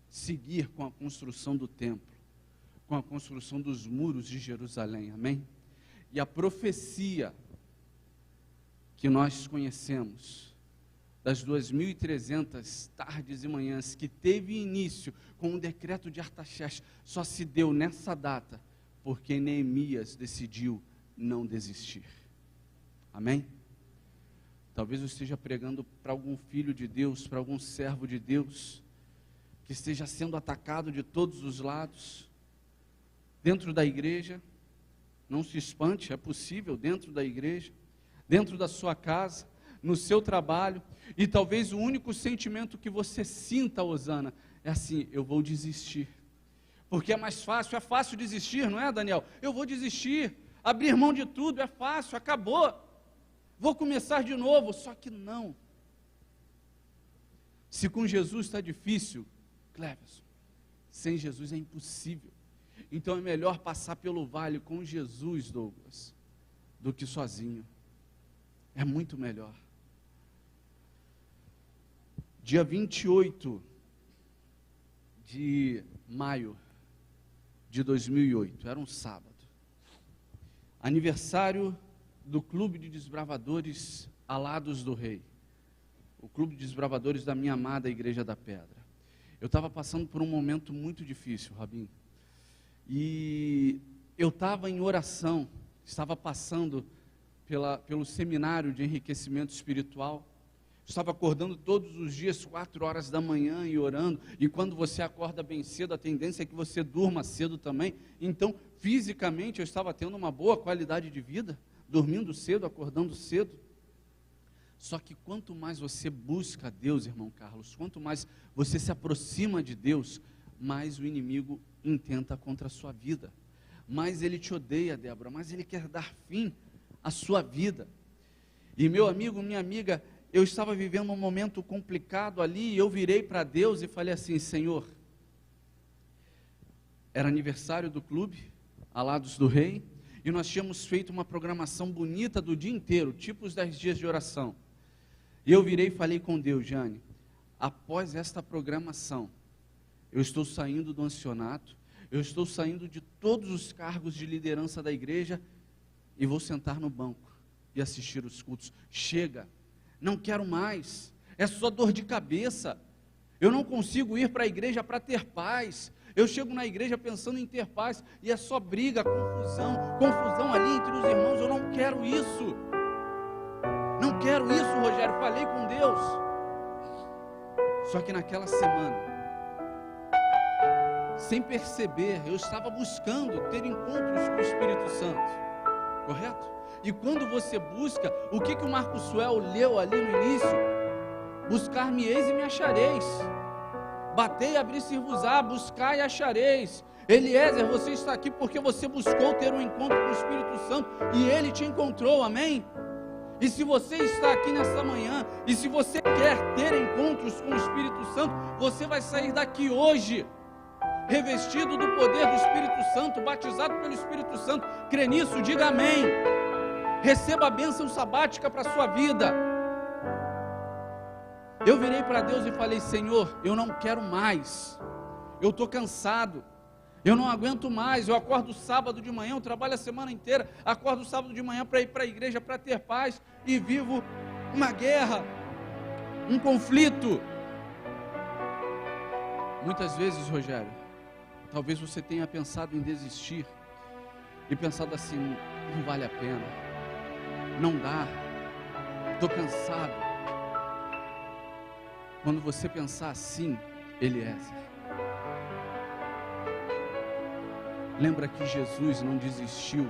seguir com a construção do templo, com a construção dos muros de Jerusalém, amém? E a profecia que nós conhecemos, das 2.300 tardes e manhãs, que teve início com o decreto de Artaxerxes, só se deu nessa data, porque Neemias decidiu não desistir, amém? Talvez eu esteja pregando para algum filho de Deus, para algum servo de Deus, que esteja sendo atacado de todos os lados, dentro da igreja. Não se espante, é possível, dentro da igreja, dentro da sua casa, no seu trabalho, e talvez o único sentimento que você sinta, Osana, é assim: eu vou desistir, porque é mais fácil. É fácil desistir, não é, Daniel? Eu vou desistir, abrir mão de tudo, é fácil, acabou, vou começar de novo. Só que não. Se com Jesus está difícil, Cleverson, sem Jesus é impossível. Então é melhor passar pelo vale com Jesus, Douglas, do que sozinho. É muito melhor. Dia 28 de maio de 2008, era um sábado, aniversário do Clube de Desbravadores Alados do Rei, o Clube de Desbravadores da minha amada Igreja da Pedra. Eu estava passando por um momento muito difícil, Rabinho, e eu estava em oração, estava passando pelo seminário de enriquecimento espiritual. Estava acordando todos os dias 4 horas da manhã e orando, e quando você acorda bem cedo, a tendência é que você durma cedo também. Então, fisicamente, eu estava tendo uma boa qualidade de vida, dormindo cedo, acordando cedo. Só que quanto mais você busca a Deus, irmão Carlos, quanto mais você se aproxima de Deus, mais o inimigo intenta contra a sua vida, mais ele te odeia, Débora, mais ele quer dar fim à sua vida. E meu amigo, minha amiga, eu estava vivendo um momento complicado ali, e eu virei para Deus e falei assim: Senhor, era aniversário do clube, Alados do Rei, e nós tínhamos feito uma programação bonita do dia inteiro, tipo os 10 dias de oração. E eu virei e falei com Deus: Jane, após esta programação, eu estou saindo do ancianato, eu estou saindo de todos os cargos de liderança da igreja, e vou sentar no banco e assistir os cultos. Chega, não quero mais, é só dor de cabeça, eu não consigo ir para a igreja para ter paz. Eu chego na igreja pensando em ter paz, e é só briga, confusão ali entre os irmãos. Eu não quero isso, não quero isso, Rogério. Falei com Deus. Só que naquela semana, sem perceber, eu estava buscando ter encontros com o Espírito Santo, correto? E quando você busca, o que o Marco Suel leu ali no início? Buscar-me-eis e me achareis. Batei e abri-se-vos-á, buscai e achareis. Eliezer, você está aqui porque você buscou ter um encontro com o Espírito Santo, e Ele te encontrou, amém? E se você está aqui nessa manhã, e se você quer ter encontros com o Espírito Santo, você vai sair daqui hoje, revestido do poder do Espírito Santo, batizado pelo Espírito Santo. Crê nisso? Diga amém. Receba a bênção sabática para a sua vida. Eu virei para Deus e falei: Senhor, eu não quero mais, eu estou cansado, eu não aguento mais. Eu acordo sábado de manhã, eu trabalho a semana inteira, acordo sábado de manhã para ir para a igreja, para ter paz, e vivo uma guerra, um conflito. Muitas vezes, Rogério, talvez você tenha pensado em desistir, e pensado assim: não vale a pena, não dá, estou cansado. Quando você pensar assim, Eliezer, lembra que Jesus não desistiu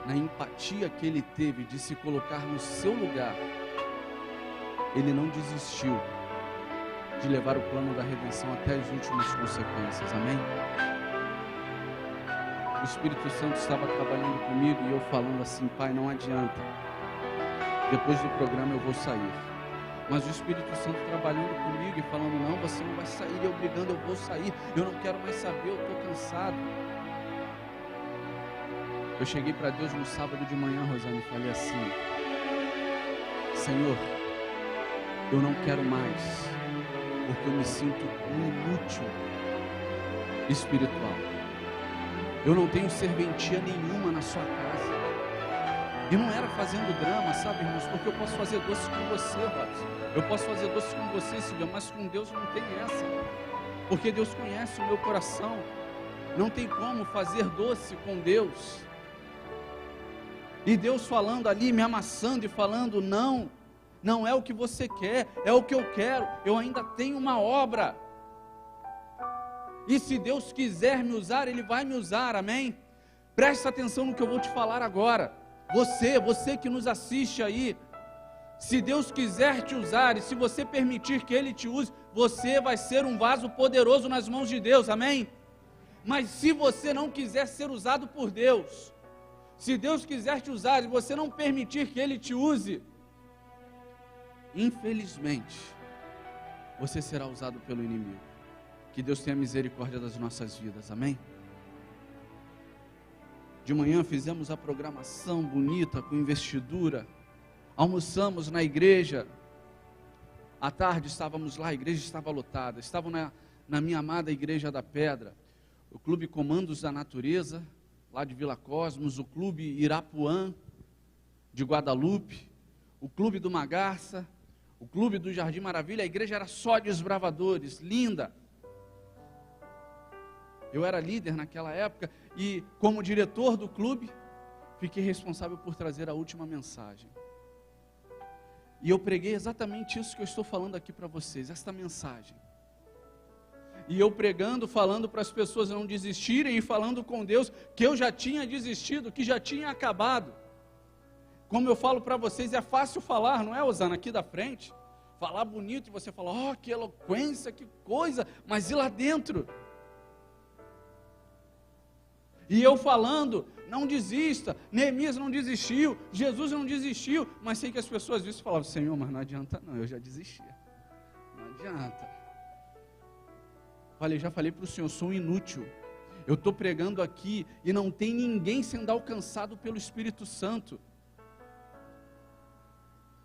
na empatia que ele teve de se colocar no seu lugar. Ele não desistiu de levar o plano da redenção até as últimas consequências, amém? O Espírito Santo estava trabalhando comigo, e eu falando assim: Pai, não adianta, depois do programa eu vou sair. Mas o Espírito Santo trabalhando comigo e falando: não, você não vai sair. E eu brigando: eu vou sair, eu não quero mais saber, eu estou cansado. Eu cheguei para Deus no sábado de manhã, Rosane, e falei assim: Senhor, eu não quero mais, porque eu me sinto inútil espiritual. Eu não tenho serventia nenhuma na sua casa. E não era fazendo drama, sabe, irmãos? Porque eu posso fazer doce com você, Robson. Eu posso fazer doce com você, Silvia, mas com Deus não tem essa. Porque Deus conhece o meu coração. Não tem como fazer doce com Deus. E Deus falando ali, me amassando e falando, não é o que você quer, é o que eu quero. Eu ainda tenho uma obra. E se Deus quiser me usar, Ele vai me usar, amém? Presta atenção no que eu vou te falar agora. Você que nos assiste aí, se Deus quiser te usar, e se você permitir que Ele te use, você vai ser um vaso poderoso nas mãos de Deus, amém? Mas se você não quiser ser usado por Deus, se Deus quiser te usar e você não permitir que Ele te use, infelizmente, você será usado pelo inimigo. Que Deus tenha misericórdia das nossas vidas, amém? De manhã fizemos a programação bonita, com investidura, almoçamos na igreja, à tarde estávamos lá, a igreja estava lotada, estavam na minha amada Igreja da Pedra, o Clube Comandos da Natureza, lá de Vila Cosmos, o Clube Irapuã, de Guadalupe, o Clube do Magarça, o Clube do Jardim Maravilha. A igreja era só de desbravadores, linda. Eu era líder naquela época e, como diretor do clube, fiquei responsável por trazer a última mensagem. E eu preguei exatamente isso que eu estou falando aqui para vocês, esta mensagem. E eu pregando, falando para as pessoas não desistirem e falando com Deus que eu já tinha desistido, que já tinha acabado. Como eu falo para vocês, é fácil falar, não é, Osana, aqui da frente? Falar bonito e você fala, oh, que eloquência, que coisa, mas e lá dentro? E eu falando, não desista, Neemias não desistiu, Jesus não desistiu, mas sei que as pessoas às vezes falavam, Senhor, mas não adianta não, eu já desisti, não adianta. Já falei para o Senhor, sou inútil, eu estou pregando aqui e não tem ninguém sendo alcançado pelo Espírito Santo.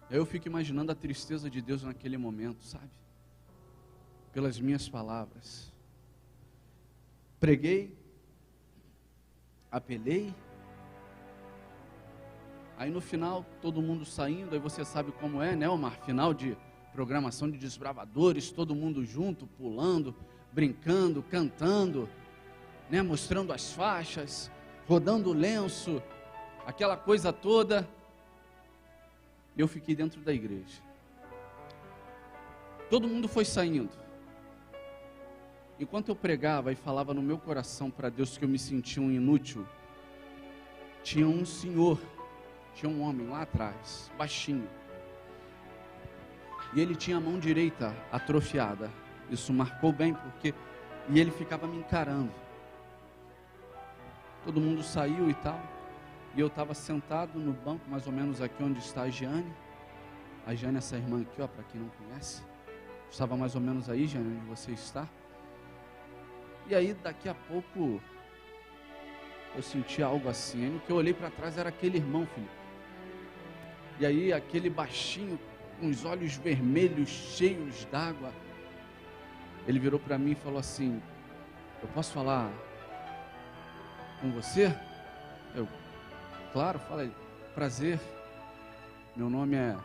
Eu fico imaginando a tristeza de Deus naquele momento, sabe? Pelas minhas palavras. Preguei, apelei, aí no final todo mundo saindo, aí você sabe como é, né, Omar? Final de programação de desbravadores, todo mundo junto, pulando, brincando, cantando, né, mostrando as faixas, rodando o lenço, aquela coisa toda. Eu fiquei dentro da igreja. Todo mundo foi saindo. Enquanto eu pregava e falava no meu coração para Deus que eu me sentia um inútil, tinha um senhor, tinha um homem lá atrás, baixinho, e ele tinha a mão direita atrofiada. Isso marcou bem porque, e ele ficava me encarando. Todo mundo saiu e tal, e eu estava sentado no banco, mais ou menos aqui onde está a Giane. A Giane é essa irmã aqui, ó, para quem não conhece. Estava mais ou menos aí, Giane, onde você está. E aí, daqui a pouco, eu senti algo assim. Aí, no que eu olhei para trás, era aquele irmão, Felipe. E aí, aquele baixinho, com os olhos vermelhos, cheios d'água, ele virou para mim e falou assim, eu posso falar com você? Eu, claro, fala aí, prazer, meu nome é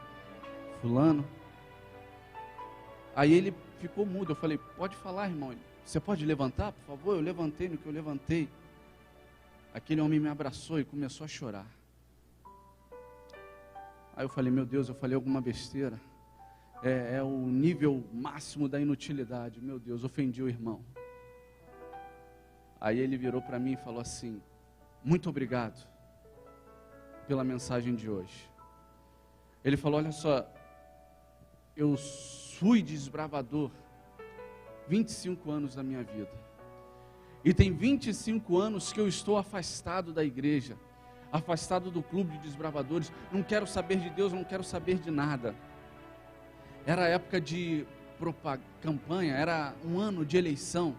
fulano. Aí ele ficou mudo, eu falei, pode falar, irmão, você pode levantar, por favor? Eu levantei, no que eu levantei, aquele homem me abraçou e começou a chorar. Aí eu falei, meu Deus, eu falei alguma besteira, é o nível máximo da inutilidade, meu Deus, ofendi o irmão. Aí ele virou para mim e falou assim, muito obrigado pela mensagem de hoje. Ele falou, olha só, eu fui desbravador 25 anos da minha vida, e tem 25 anos que eu estou afastado da igreja, afastado do clube de desbravadores, não quero saber de Deus, não quero saber de nada. Era época de campanha, era um ano de eleição,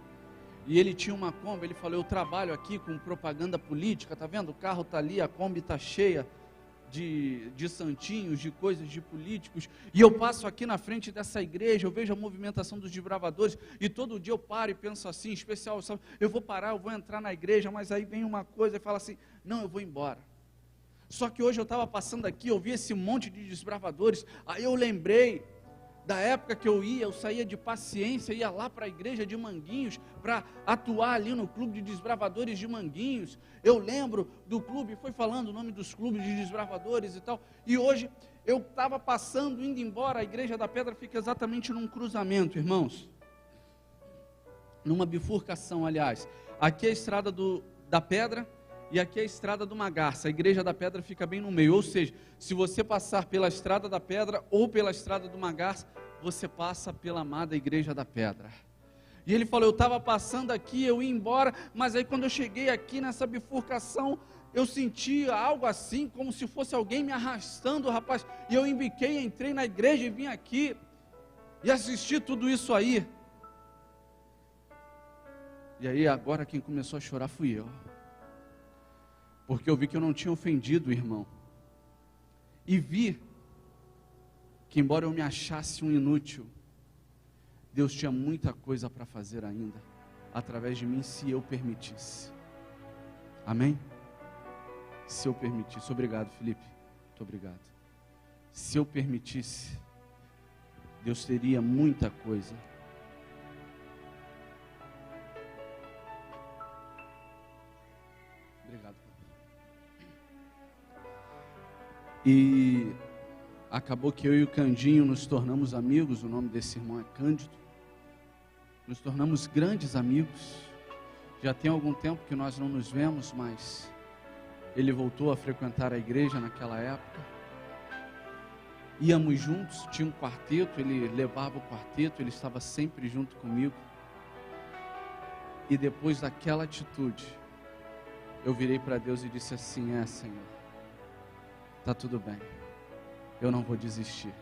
e ele tinha uma Kombi, ele falou, eu trabalho aqui com propaganda política, tá vendo? O carro está ali, a Kombi está cheia de santinhos, de coisas, de políticos, e eu passo aqui na frente dessa igreja, eu vejo a movimentação dos desbravadores, e todo dia eu paro e penso assim, em especial, sabe, eu vou parar, eu vou entrar na igreja, mas aí vem uma coisa e fala assim, não, eu vou embora. Só que hoje eu estava passando aqui, eu vi esse monte de desbravadores, aí eu lembrei da época que eu saía de Paciência, ia lá para a igreja de Manguinhos, para atuar ali no clube de desbravadores de Manguinhos. Eu lembro do clube, foi falando o nome dos clubes de desbravadores e tal, e hoje eu estava passando, indo embora, a igreja da Pedra fica exatamente num cruzamento, irmãos, numa bifurcação, aliás, aqui é a estrada da Pedra, e aqui é a estrada do Magarça, a igreja da Pedra fica bem no meio, ou seja, se você passar pela estrada da Pedra ou pela estrada do Magarça, você passa pela amada igreja da Pedra. E ele falou, eu estava passando aqui, eu ia embora, mas aí quando eu cheguei aqui nessa bifurcação, eu sentia algo assim, como se fosse alguém me arrastando, rapaz, e eu embiquei, entrei na igreja e vim aqui, e assisti tudo isso aí. E aí agora quem começou a chorar fui eu. Porque eu vi que eu não tinha ofendido o irmão. E vi que embora eu me achasse um inútil, Deus tinha muita coisa para fazer ainda, através de mim, se eu permitisse. Amém? Se eu permitisse. Obrigado, Felipe. Muito obrigado. Se eu permitisse, Deus teria muita coisa. Obrigado. E acabou que eu e o Candinho nos tornamos amigos, o nome desse irmão é Cândido. Nos tornamos grandes amigos. Já tem algum tempo que nós não nos vemos, mas ele voltou a frequentar a igreja naquela época. Íamos juntos, tinha um quarteto, ele levava o quarteto, ele estava sempre junto comigo. E depois daquela atitude, eu virei para Deus e disse assim, Senhor, está tudo bem, eu não vou desistir.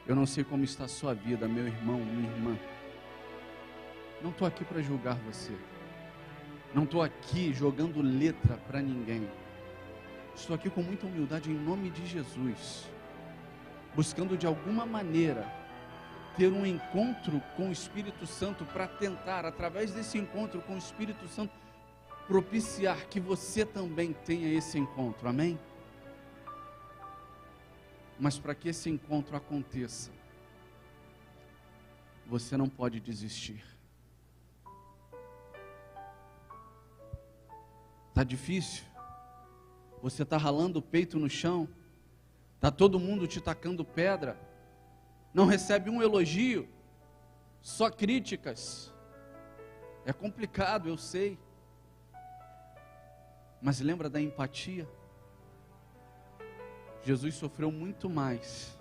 Eu não sei como está a sua vida, meu irmão, minha irmã. Não estou aqui para julgar você. Não estou aqui jogando letra para ninguém. Estou aqui com muita humildade em nome de Jesus, buscando de alguma maneira ter um encontro com o Espírito Santo para tentar, através desse encontro com o Espírito Santo, propiciar que você também tenha esse encontro, amém? Mas para que esse encontro aconteça, você não pode desistir. Está difícil? Você está ralando o peito no chão? Está todo mundo te tacando pedra? Não recebe um elogio? Só críticas? É complicado, eu sei. Mas lembra da empatia? Jesus sofreu muito mais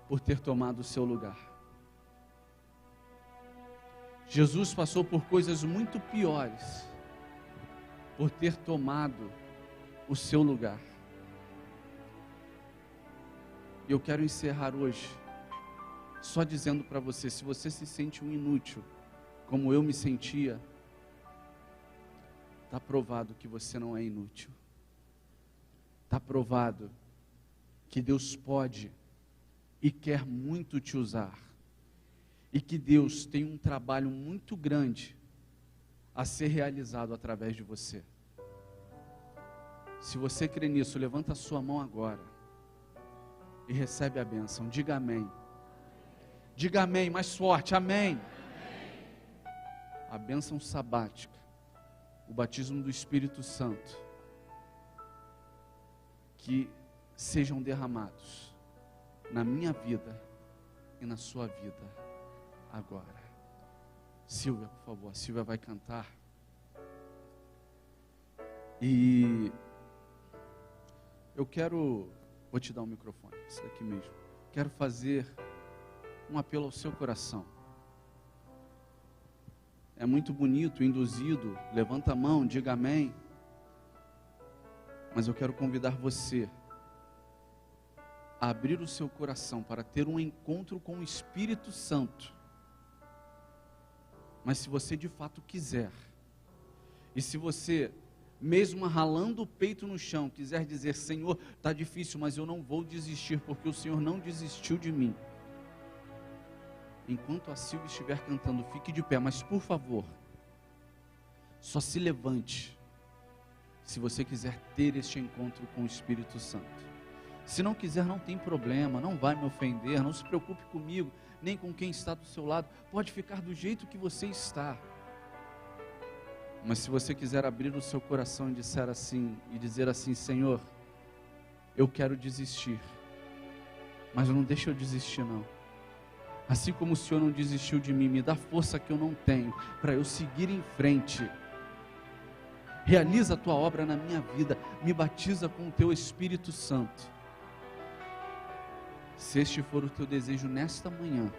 por ter tomado o seu lugar. Jesus passou por coisas muito piores por ter tomado o seu lugar. E eu quero encerrar hoje só dizendo para você, se você se sente um inútil, como eu me sentia, está provado que você não é inútil. Está provado que Deus pode e quer muito te usar. E que Deus tem um trabalho muito grande a ser realizado através de você. Se você crê nisso, levanta a sua mão agora e recebe a bênção. Diga amém. Diga amém, mais forte, amém. A bênção sabática, o batismo do Espírito Santo, que sejam derramados na minha vida e na sua vida agora. Silvia, por favor, a Silvia vai cantar. E eu vou te dar um microfone, esse daqui mesmo. Quero fazer um apelo ao seu coração. É muito bonito, induzido, levanta a mão, diga amém. Mas eu quero convidar você a abrir o seu coração para ter um encontro com o Espírito Santo. Mas se você de fato quiser, e se você mesmo ralando o peito no chão, quiser dizer: Senhor, está difícil, mas eu não vou desistir, porque o Senhor não desistiu de mim. Enquanto a Silvia estiver cantando, fique de pé, mas por favor, só se levante, se você quiser ter este encontro com o Espírito Santo. Se não quiser, não tem problema, não vai me ofender, não se preocupe comigo, nem com quem está do seu lado, pode ficar do jeito que você está. Mas se você quiser abrir o seu coração e dizer assim: Senhor, eu quero desistir, mas não deixa eu desistir não. Assim como o Senhor não desistiu de mim, me dá força que eu não tenho, para eu seguir em frente. Realiza a tua obra na minha vida, me batiza com o teu Espírito Santo. Se este for o teu desejo nesta manhã,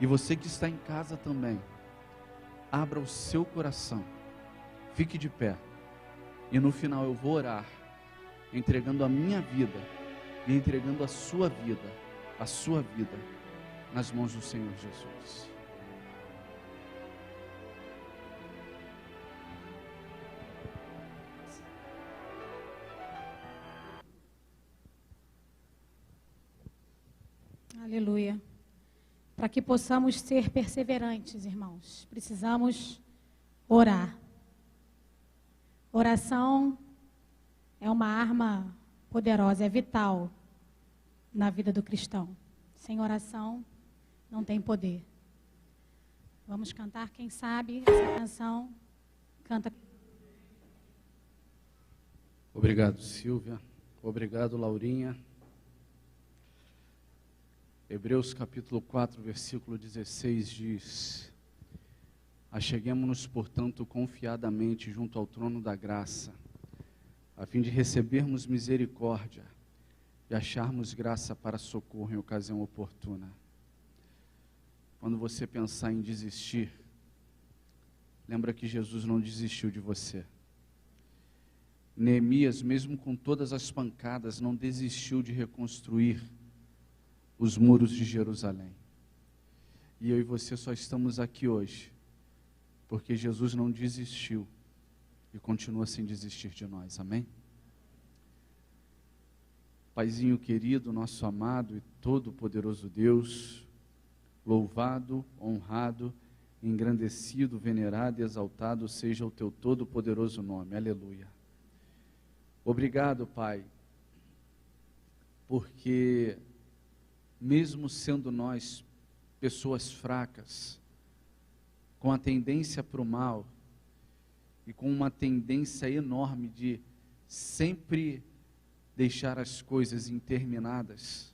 e você que está em casa também, abra o seu coração, fique de pé, e no final eu vou orar, entregando a minha vida, e entregando a sua vida, nas mãos do Senhor Jesus. Aleluia. Para que possamos ser perseverantes, irmãos, precisamos orar. Oração é uma arma poderosa, é vital na vida do cristão. Sem oração, não tem poder. Vamos cantar, quem sabe, essa canção. Canta. Obrigado, Silvia. Obrigado, Laurinha. Hebreus capítulo 4, versículo 16 diz: Acheguemo-nos, portanto, confiadamente junto ao trono da graça, a fim de recebermos misericórdia e acharmos graça para socorro em ocasião oportuna. Quando você pensar em desistir, lembra que Jesus não desistiu de você. Neemias, mesmo com todas as pancadas, não desistiu de reconstruir os muros de Jerusalém. E eu e você só estamos aqui hoje porque Jesus não desistiu e continua sem desistir de nós, amém? Paizinho querido, nosso amado e todo-poderoso Deus, louvado, honrado, engrandecido, venerado e exaltado seja o teu todo-poderoso nome, aleluia. Obrigado, Pai, porque mesmo sendo nós pessoas fracas, com a tendência para o mal e com uma tendência enorme de sempre deixar as coisas interminadas,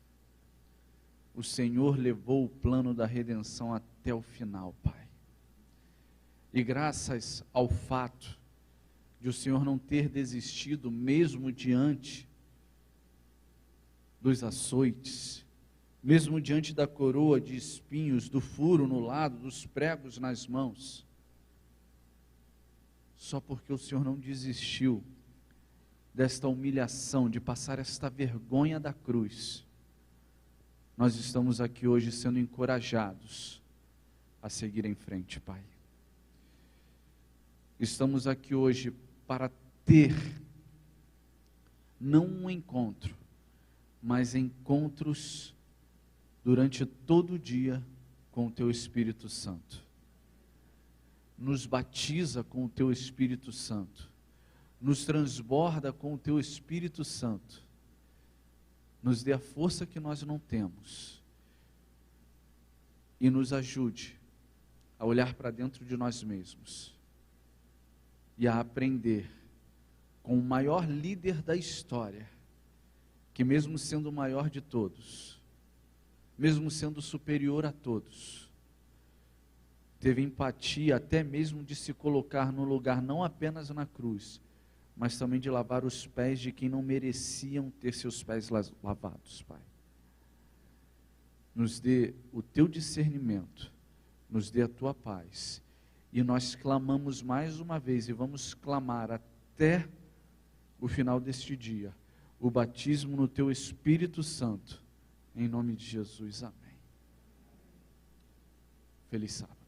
o Senhor levou o plano da redenção até o final, Pai. E graças ao fato de o Senhor não ter desistido, mesmo diante dos açoites, mesmo diante da coroa de espinhos, do furo no lado, dos pregos nas mãos, só porque o Senhor não desistiu desta humilhação, de passar esta vergonha da cruz, nós estamos aqui hoje sendo encorajados a seguir em frente, Pai. Estamos aqui hoje para ter, não um encontro, mas encontros durante todo o dia com o Teu Espírito Santo. Nos batiza com o Teu Espírito Santo, nos transborda com o Teu Espírito Santo, nos dê a força que nós não temos e nos ajude a olhar para dentro de nós mesmos e a aprender com o maior líder da história, que mesmo sendo o maior de todos, mesmo sendo superior a todos, teve empatia até mesmo de se colocar no lugar não apenas na cruz, mas também de lavar os pés de quem não mereciam ter seus pés lavados, Pai. Nos dê o Teu discernimento, nos dê a Tua paz, e nós clamamos mais uma vez, e vamos clamar até o final deste dia, o batismo no Teu Espírito Santo, em nome de Jesus, amém. Feliz sábado.